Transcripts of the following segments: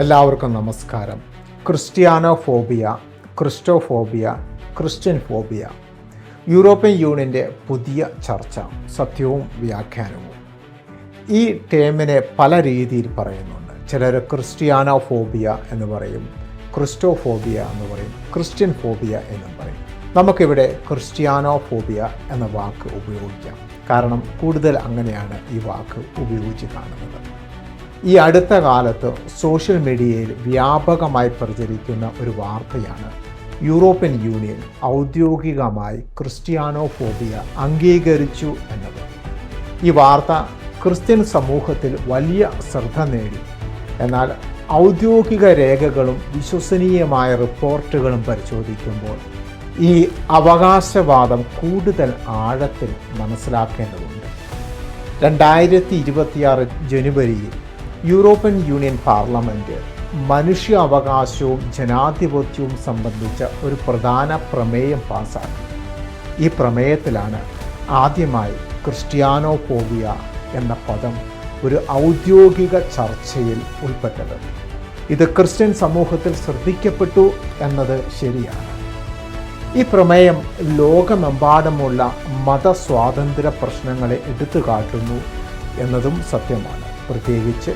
എല്ലാവർക്കും നമസ്കാരം. ക്രിസ്ത്യാനോഫോബിയ, ക്രിസ്റ്റോഫോബിയ, Christian phobia, European യൂണിയൻ്റെ പുതിയ ചർച്ച, സത്യവും വ്യാഖ്യാനവും. ഈ ടേമിനെ പല രീതിയിൽ പറയുന്നുണ്ട്. ചിലർ ക്രിസ്ത്യാനോഫോബിയ എന്ന് പറയും, ക്രിസ്റ്റോഫോബിയ എന്ന് പറയും, ക്രിസ്ത്യൻ ഫോബിയ എന്നും പറയും. നമുക്കിവിടെ ക്രിസ്ത്യാനോഫോബിയ എന്ന വാക്ക് ഉപയോഗിക്കാം. കാരണം കൂടുതൽ അങ്ങനെയാണ് ഈ വാക്ക് ഉപയോഗിച്ച് കാണുന്നത്. ഈ അടുത്ത കാലത്ത് സോഷ്യൽ മീഡിയയിൽ വ്യാപകമായി പ്രചരിക്കുന്ന ഒരു വാർത്തയാണ് യൂറോപ്യൻ യൂണിയൻ ഔദ്യോഗികമായി ക്രിസ്ത്യാനോഫോബിയ അംഗീകരിച്ചു എന്നത്. ഈ വാർത്ത ക്രിസ്ത്യൻ സമൂഹത്തിൽ വലിയ ശ്രദ്ധ നേടി. എന്നാൽ ഔദ്യോഗിക രേഖകളും വിശ്വസനീയമായ റിപ്പോർട്ടുകളും പരിശോധിക്കുമ്പോൾ ഈ അവകാശവാദം കൂടുതൽ ആഴത്തിൽ മനസ്സിലാക്കേണ്ടതുണ്ട്. 2026 ജനുവരിയിൽ യൂറോപ്യൻ യൂണിയൻ പാർലമെൻറ്റ് മനുഷ്യാവകാശവും ജനാധിപത്യവും സംബന്ധിച്ച ഒരു പ്രധാന പ്രമേയം പാസാക്കി. ഈ പ്രമേയത്തിലാണ് ആദ്യമായി ക്രിസ്ത്യാനോഫോബിയ എന്ന പദം ഒരു ഔദ്യോഗിക ചർച്ചയിൽ ഉൾപ്പെട്ടത്. ഇത് ക്രിസ്ത്യൻ സമൂഹത്തിൽ ശ്രദ്ധിക്കപ്പെട്ടു എന്നത് ശരിയാണ്. ഈ പ്രമേയം ലോകമെമ്പാടുമുള്ള മതസ്വാതന്ത്ര്യ പ്രശ്നങ്ങളെ എടുത്തു കാട്ടുന്നു എന്നതും സത്യമാണ്. പ്രത്യേകിച്ച്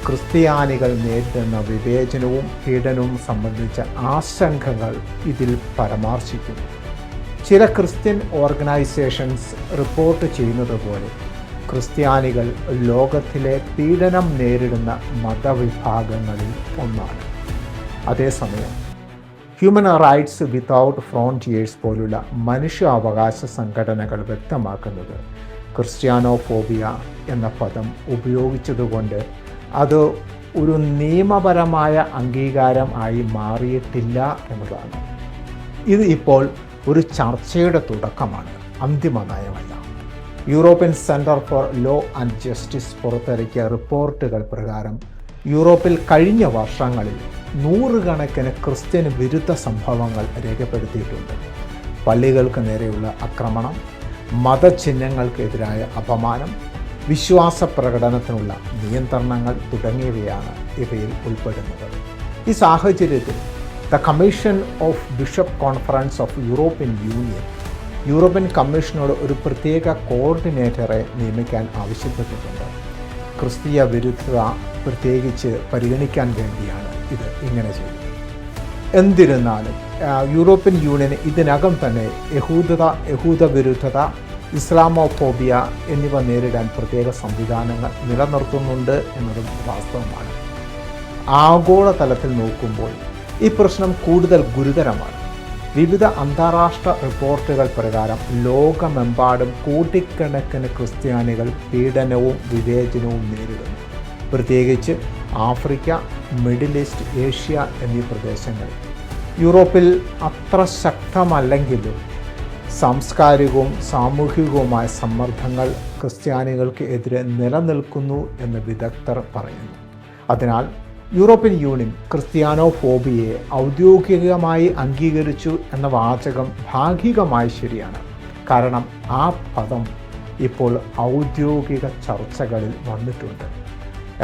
ക്രിസ്ത്യാനികൾ നേരിടുന്ന വിവേചനവും പീഡനവും സംബന്ധിച്ച ആശങ്കകൾ ഇതിൽ പരാമർശിക്കുന്നു. ചില ക്രിസ്ത്യൻ ഓർഗനൈസേഷൻസ് റിപ്പോർട്ട് ചെയ്യുന്നത് പോലെ ക്രിസ്ത്യാനികൾ ലോകത്തിലെ പീഡനം നേരിടുന്ന മതവിഭാഗങ്ങളിൽ ഒന്നാണ്. അതേസമയം ഹ്യൂമൻ റൈറ്റ്സ് വിത്തൗട്ട് ഫ്രോണ്ടിയേഴ്സ് പോലുള്ള മനുഷ്യാവകാശ സംഘടനകൾ വ്യക്തമാക്കുന്നത് ക്രിസ്ത്യാനോഫോബിയ എന്ന പദം ഉപയോഗിച്ചതുകൊണ്ട് അത് ഒരു നിയമപരമായ അംഗീകാരം ആയി മാറിയിട്ടില്ല എന്നതാണ്. ഇത് ഇപ്പോൾ ഒരു ചർച്ചയുടെ തുടക്കമാണ്, അന്തിമ നയമല്ല. European centre for law and justice പുറത്തിറക്കിയ റിപ്പോർട്ടുകൾ പ്രകാരം യൂറോപ്പിൽ കഴിഞ്ഞ വർഷങ്ങളിൽ 100 കണക്കിന് ക്രിസ്ത്യൻ വിരുദ്ധ സംഭവങ്ങൾ രേഖപ്പെടുത്തിയിട്ടുണ്ട്. പള്ളികൾക്ക് നേരെയുള്ള ആക്രമണം, മതചിഹ്നങ്ങൾക്കെതിരായ അപമാനം, വിശ്വാസ പ്രകടനത്തിനുള്ള നിയന്ത്രണങ്ങൾ തുടങ്ങിയവയാണ് ഇവയിൽ ഉൾപ്പെടുന്നത്. ഈ സാഹചര്യത്തിൽ the commission of bishop conference of European union European കമ്മീഷനോട് ഒരു പ്രത്യേക കോർഡിനേറ്ററെ നിയമിക്കാൻ ആവശ്യപ്പെട്ടിട്ടുണ്ട്. ക്രിസ്തീയ വിരുദ്ധത പ്രത്യേകിച്ച് പരിഗണിക്കാൻ വേണ്ടിയാണ് ഇത് ഇങ്ങനെ ചെയ്തത്. എന്നിരുന്നാലും യൂറോപ്യൻ യൂണിയൻ ഇതിനകം തന്നെ യഹൂദ വിരുദ്ധത, ഇസ്ലാമോഫോബിയ എന്നിവ നേരിടാൻ പ്രത്യേക സംവിധാനങ്ങൾ നിലനിർത്തുന്നുണ്ട് എന്നതും വാസ്തവമാണ്. ആഗോളതലത്തിൽ നോക്കുമ്പോൾ ഈ പ്രശ്നം കൂടുതൽ ഗുരുതരമാണ്. വിവിധ അന്താരാഷ്ട്ര റിപ്പോർട്ടുകൾ പ്രകാരം ലോകമെമ്പാടും കോടിക്കണക്കിന് ക്രിസ്ത്യാനികൾ പീഡനവും വിവേചനവും നേരിടുന്നു. പ്രത്യേകിച്ച് ആഫ്രിക്ക, മിഡിൽ ഈസ്റ്റ്, ഏഷ്യ എന്നീ പ്രദേശങ്ങൾ. യൂറോപ്പിൽ അത്ര ശക്തമല്ലെങ്കിലും സാംസ്കാരികവും സാമൂഹികവുമായ സമ്മർദ്ദങ്ങൾ ക്രിസ്ത്യാനികൾക്ക് എതിരെ നിലനിൽക്കുന്നു എന്ന് വിദഗ്ധർ പറയുന്നു. അതിനാൽ യൂറോപ്യൻ യൂണിയൻ ക്രിസ്ത്യാനോഫോബിയയെ ഔദ്യോഗികമായി അംഗീകരിച്ചു എന്ന വാചകം ഭാഗികമായി ശരിയാണ്. കാരണം ആ പദം ഇപ്പോൾ ഔദ്യോഗിക ചർച്ചകളിൽ വന്നിട്ടുണ്ട്.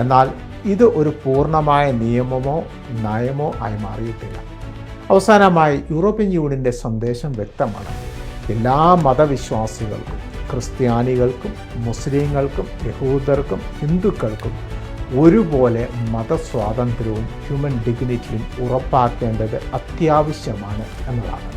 എന്നാൽ ഇത് ഒരു പൂർണ്ണമായ നിയമമോ നയമോ ആയി മാറിയിട്ടില്ല. അവസാനമായി യൂറോപ്യൻ യൂണിയൻ്റെ സന്ദേശം വ്യക്തമാണ്. എല്ലാ മതവിശ്വാസികൾക്കും, ക്രിസ്ത്യാനികൾക്കും, മുസ്ലിങ്ങൾക്കും, യഹൂദർക്കും, ഹിന്ദുക്കൾക്കും ഒരുപോലെ മതസ്വാതന്ത്ര്യവും ഹ്യൂമൻ ഡിഗ്നിറ്റിയും ഉറപ്പാക്കേണ്ടത് അത്യാവശ്യമാണ് എന്നതാണ്.